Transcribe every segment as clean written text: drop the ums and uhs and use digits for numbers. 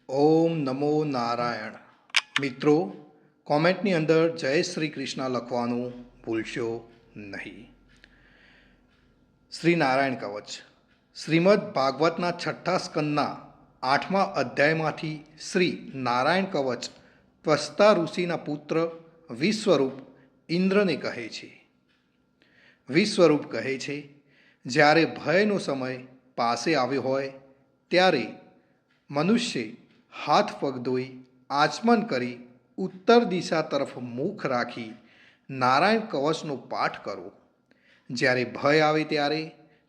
ઓમ નમો નારાયણ. મિત્રો, કોમેન્ટની અંદર જય શ્રી કૃષ્ણ લખવાનું ભૂલશો નહીં. શ્રી નારાયણ કવચ શ્રીમદ ભાગવતના છઠ્ઠા સ્કંદના 8મા અધ્યાયમાંથી શ્રી નારાયણ કવચ ત્વસ્તા ઋષિના પુત્ર વિશ્વરૂપ ઇન્દ્રને કહે છે. વિશ્વરૂપ કહે છે, જ્યારે ભયનો સમય પાસે આવ્યો હોય ત્યારે મનુષ્ય હાથ પગ ધોઈ આચમન કરી ઉત્તર દિશા તરફ મુખ રાખી નારાયણ કવચનો પાઠ કરો. જ્યારે ભય આવે ત્યારે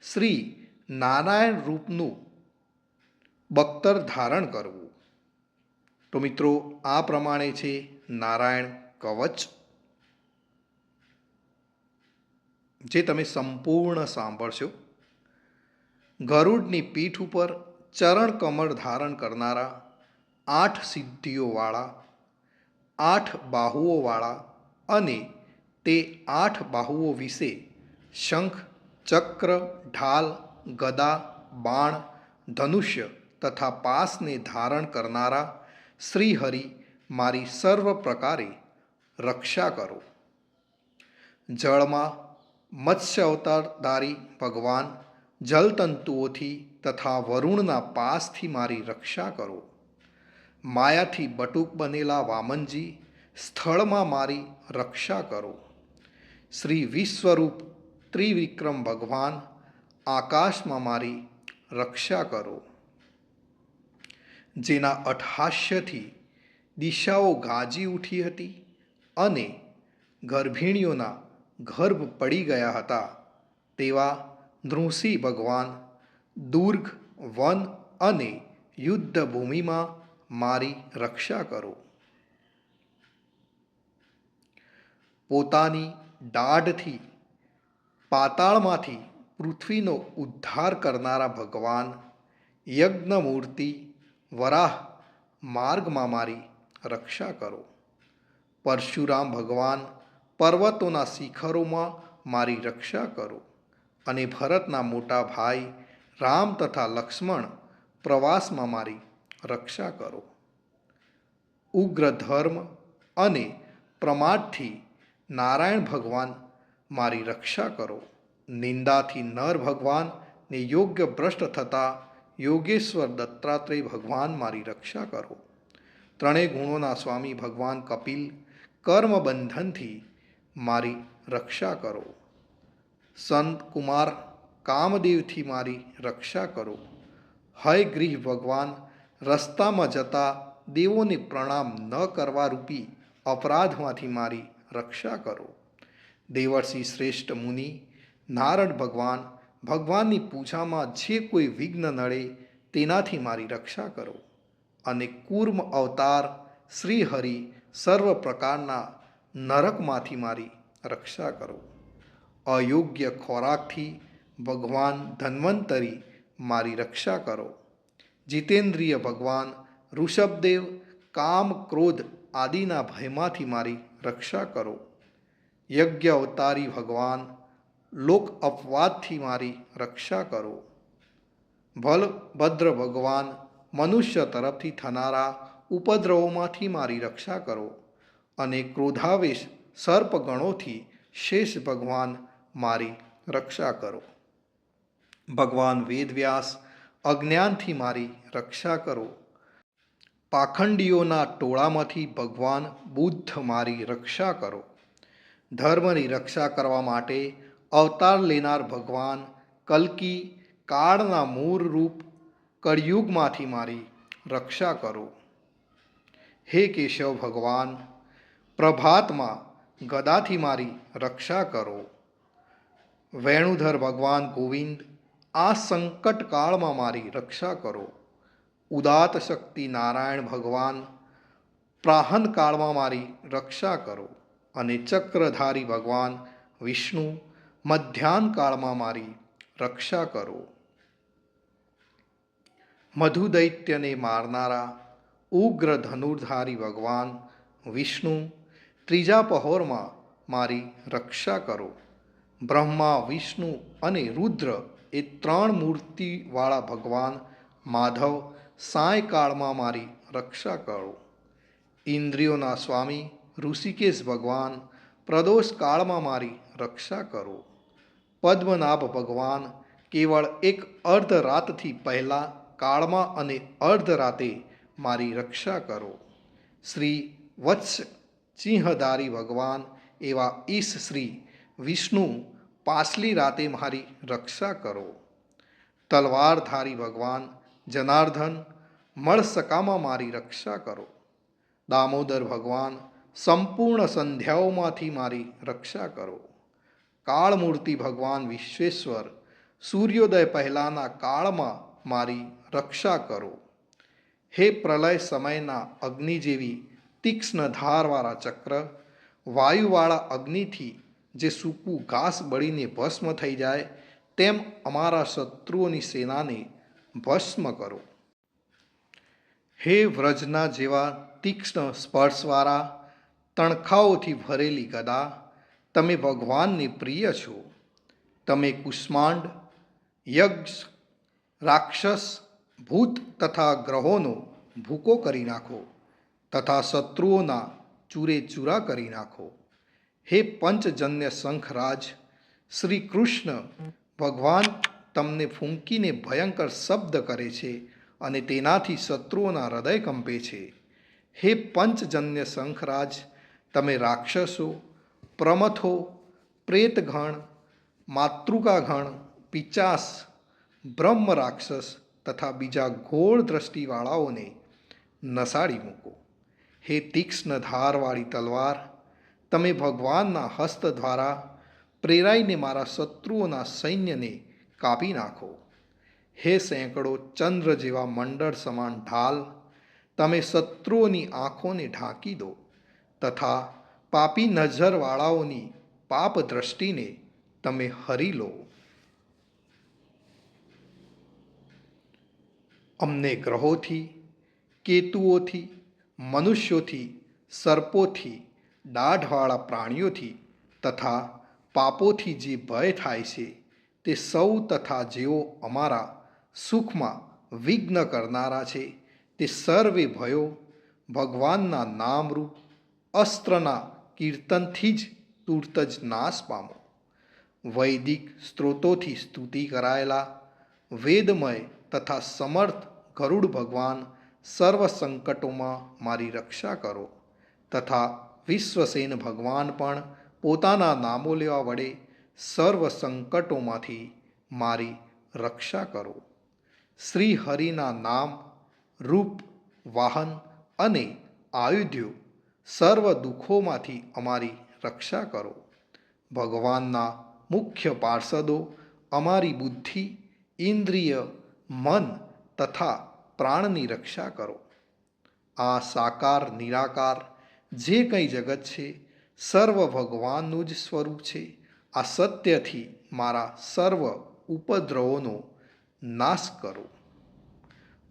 શ્રી નારાયણ રૂપનું બખ્તર ધારણ કરવું. તો મિત્રો, આ પ્રમાણે છે નારાયણ કવચ, જે તમે સંપૂર્ણ સાંભળશો. ગરુડની પીઠ ઉપર ચરણ કમળ ધારણ કરનારા, 8 સિદ્ધિઓવાળા, 8 બાહુઓવાળા અને તે 8 બાહુઓ વિશે શંખ, ચક્ર, ઢાલ, ગદા, બાણ, ધનુષ્ય તથા પાસને ધારણ કરનારા શ્રીહરિ મારી સર્વ પ્રકારે રક્ષા કરો. જળમાં મત્સ્ય અવતારધારી ભગવાન જલતંતુઓથી તથા વરુણના પાસથી મારી રક્ષા કરો. માયાથી બટુક બનેલા વામનજી સ્થળમાં મારી રક્ષા કરો. શ્રી વિશ્વરૂપ ત્રિવિક્રમ ભગવાન આકાશમાં મારી રક્ષા કરો. જેના અટ્ટહાસ્યથી દિશાઓ ગાજી ઉઠી હતી અને ગર્ભિણીઓના ગર્ભ પડી ગયા હતા, તેવા નૃસિંહ ભગવાન દુર્ગ, વન અને યુદ્ધ ભૂમિમાં મારી રક્ષા કરો. પોતાની દાઢથી પાતાળમાંથી પૃથ્વીનો ઉદ્ધાર કરનારા ભગવાન યજ્ઞમૂર્તિ વરાહ માર્ગમાં મારી રક્ષા કરો. પરશુરામ ભગવાન પર્વતોના શિખરોમાં મારી રક્ષા કરો. અને ભરતના મોટા ભાઈ રામ તથા લક્ષ્મણ પ્રવાસમાં મારી રક્ષા કરો. ઉગ્ર ધર્મ અને પ્રમાદથી નારાયણ ભગવાન મારી રક્ષા કરો. નિંદાથી નર ભગવાન ને યોગ્ય ભ્રષ્ટ થતા યોગેશ્વર દત્તાત્રેય ભગવાન મારી રક્ષા કરો. ત્રણેય ગુણોના સ્વામી ભગવાન કપિલ કર્મ બંધનથી મારી રક્ષા કરો. સંત કુમાર કામદેવથી મારી રક્ષા કરો. હયગ્રીવ ભગવાન રસ્તામાં જતા દેવોને પ્રણામ ન કરવા રૂપી અપરાધમાંથી મારી રક્ષા કરો. દેવર્ષિ શ્રેષ્ઠ મુનિ નારદ ભગવાન ભગવાનની પૂજામાં જે કોઈ વિઘ્ન નડે તેનાથી મારી રક્ષા કરો. અને કૂર્મ અવતાર શ્રીહરિ સર્વ પ્રકારના નરકમાંથી મારી રક્ષા કરો. અયોગ્ય ખોરાકથી ભગવાન ધન્વંતરી મારી રક્ષા કરો. જીતેન્દ્રિય ભગવાન ઋષભદેવ કામ ક્રોધ આદિના ભયમાંથી મારી રક્ષા કરો. યજ્ઞ અવતારી ભગવાન લોક અપવાદથી મારી રક્ષા કરો. બલભદ્ર ભગવાન મનુષ્ય તરફથી થનારા ઉપદ્રવોમાંથી મારી રક્ષા કરો. અને ક્રોધાવેશ સર્પગણોથી શેષ ભગવાન મારી રક્ષા કરો. ભગવાન વેદવ્યાસ અજ્ઞાનથી મારી રક્ષા કરો. પાખંડીઓના ટોળામાંથી ભગવાન બુદ્ધ મારી રક્ષા કરો. ધર્મની રક્ષા કરવા માટે અવતાર લેનાર ભગવાન કલ્કી કાળના મૂળ રૂપ કળિયુગમાંથી મારી રક્ષા કરો. હે કેશવ ભગવાન, પ્રભાતમાં ગદાથી મારી રક્ષા કરો. વેણુધર ભગવાન ગોવિંદ આ સંકટ કાળમાં મારી રક્ષા કરો. ઉદાત શક્તિ નારાયણ ભગવાન પ્રાહન કાળમાં મારી રક્ષા કરો. અને ચક્રધારી ભગવાન વિષ્ણુ મધ્યાહન કાળમાં મારી રક્ષા કરો. મધુ દૈત્યને મારનારા ઉગ્ર ધનુર્ધારી ભગવાન વિષ્ણુ ત્રીજા પહોરમાં મારી રક્ષા કરો. બ્રહ્મા, વિષ્ણુ અને રુદ્ર એ 3 મૂર્તિવાળા ભગવાન માધવ સાયંકાળમાં મારી રક્ષા કરો. ઇન્દ્રિયોના સ્વામી ઋષિકેશ ભગવાન પ્રદોષ કાળમાં મારી રક્ષા કરો. પદ્મનાભ ભગવાન કેવળ એક અર્ધ રાતથી પહેલાં કાળમાં અને અર્ધ રાતે મારી રક્ષા કરો. શ્રી વત્સ સિંહધારી ભગવાન એવા ઈશ શ્રી વિષ્ણુ પાછલી રાતે મારી રક્ષા કરો. તલવારધારી ભગવાન જનાર્દન મળસકામાં મારી રક્ષા કરો. દામોદર ભગવાન સંપૂર્ણ સંધ્યાઓમાંથી મારી રક્ષા કરો. કાળમૂર્તિ ભગવાન વિશ્વેશ્વર સૂર્યોદય પહેલાંના કાળમાં મારી રક્ષા કરો. હે પ્રલય સમયના અગ્નિ જેવી તીક્ષ્ણ ધારવાળા ચક્ર, વાયુવાળા અગ્નિથી જે સૂકું ઘાસ બળીને ભસ્મ થઈ જાય તેમ અમારા શત્રુઓની સેનાને ભસ્મ કરો. હે વ્રજના જેવા તીક્ષ્ણ સ્પર્શવાળા તણખાઓથી ભરેલી ગદા, તમે ભગવાનને પ્રિય છો. તમે કુષ્માંડ, યક્ષ, રાક્ષસ, ભૂત તથા ગ્રહોનો ભૂકો કરી નાખો તથા શત્રુઓના ચૂરે ચૂરા કરી નાખો. હે પંચજન્ય શંખરાજ શ્રી કૃષ્ણ ભગવાન તમને ફૂંકીને ભયંકર શબ્દ કરે છે અને તેનાથી શત્રુઓના હૃદય કંપે છે. હે પંચજન્ય શંખરાજ, તમે રાક્ષસો, પ્રમથો, પ્રેતગણ, માતૃકાગણ, પિચાસ, બ્રહ્મ રાક્ષસ તથા બીજા ઘોર દ્રષ્ટિવાળાઓને નસાડી મૂકો. હે તીક્ષ્ણ ધારવાળી તલવાર, તમે ભગવાનના હસ્ત દ્વારા પ્રેરાઈને મારા શત્રુઓના સૈન્યને કાપી નાખો. હે સેંકડો ચંદ્ર જેવા મંડળ સમાન ઢાલ, તમે શત્રુઓની આંખોને ઢાંકી દો તથા પાપી નજરવાળાઓની પાપ દ્રષ્ટિને તમે હરી લો. અમને ગ્રહોથી, કેતુઓથી, મનુષ્યોથી, સર્પોથી, દાઢવાળા પ્રાણીઓથી તથા પાપોથી જે ભય થાય છે તે સૌ તથા જેઓ અમારા સુખમાં વિઘ્ન કરનારા છે તે સર્વે ભયો ભગવાનના નામરૂપ અસ્ત્રના કીર્તનથી જ તુર્ત જ નાશ પામો. વૈદિક સ્ત્રોતોથી સ્તુતિ કરાયેલા વેદમય તથા સમર્થ ગરુડ ભગવાન સર્વ સંકટોમાં મારી રક્ષા કરો તથા વિશ્વસેન ભગવાન પણ પોતાના નામો લેવા વડે સર્વ સંકટોમાંથી મારી રક્ષા કરો. શ્રી હરિના નામ, રૂપ, વાહન અને આયુધ્યો સર્વ દુઃખોમાંથી અમારી રક્ષા કરો. ભગવાનના મુખ્ય પાર્ષદો અમારી બુદ્ધિ, ઇન્દ્રિય, મન તથા પ્રાણની રક્ષા કરો. આ સાકાર નિરાકાર જે કંઈ જગત છે સર્વ ભગવાનનું જ સ્વરૂપ છે. આ સત્યથી મારા સર્વ ઉપદ્રવોનો નાશ કરો.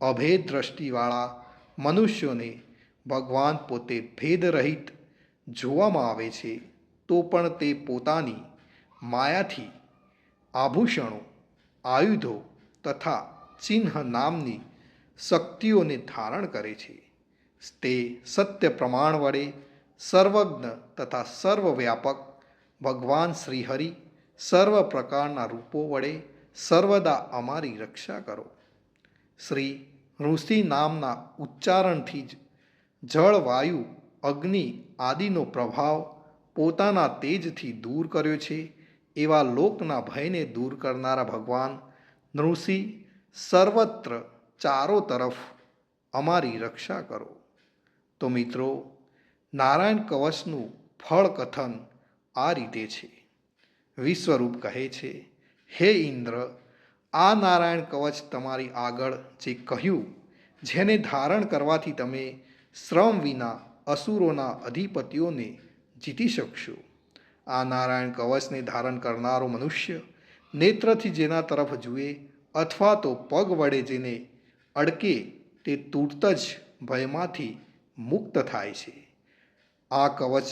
અભેદ દ્રષ્ટિવાળા મનુષ્યોને ભગવાન પોતે ભેદરહિત જોવામાં આવે છે તો પણ તે પોતાની માયાથી આભૂષણો, આયુધો તથા ચિહ્ન નામની શક્તિઓને ધારણ કરે છે. તે સત્ય પ્રમાણ વડે સર્વજ્ઞ તથા સર્વવ્યાપક ભગવાન શ્રીહરિ સર્વ પ્રકારના રૂપો વડે સર્વદા અમારી રક્ષા કરો. શ્રી ઋષિ નામના ઉચ્ચારણથી જ જળ, વાયુ, અગ્નિ આદિનો પ્રભાવ પોતાના તેજથી દૂર કર્યો છે એવા લોકના ભયને દૂર કરનારા ભગવાન નૃષિ સર્વત્ર ચારો તરફ અમારી રક્ષા કરો. તો મિત્રો, નારાયણ કવચનું ફળ કથન આ રીતે છે. વિશ્વરૂપ કહે છે, હે ઇન્દ્ર, આ નારાયણ કવચ તમારી આગળ જે કહ્યું, જેને ધારણ કરવાથી તમે શ્રમ વિના અસુરોના અધિપતિઓને જીતી શકશો. આ નારાયણ કવચને ધારણ કરનારો મનુષ્ય નેત્રથી જેના તરફ જુએ અથવા તો પગ વડે જેને અડકે તે તુરત જ ભયમાંથી મુક્ત થાય છે. આ કવચ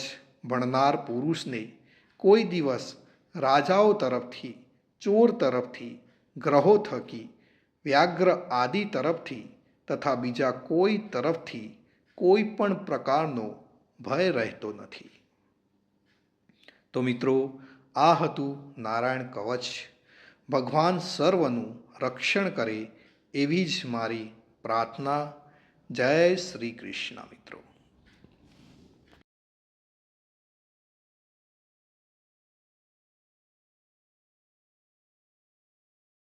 ભણનાર પુરુષને કોઈ દિવસ રાજાઓ તરફથી, ચોર તરફથી, ગ્રહો થકી, વ્યાઘ્ર આદિ તરફથી તથા બીજા કોઈ તરફથી કોઈ પણ પ્રકારનો ભય રહેતો નથી. તો મિત્રો, આ હતું નારાયણ કવચ. ભગવાન સર્વનું રક્ષણ કરે એવી જ મારી પ્રાર્થના. જય શ્રી કૃષ્ણ મિત્રો.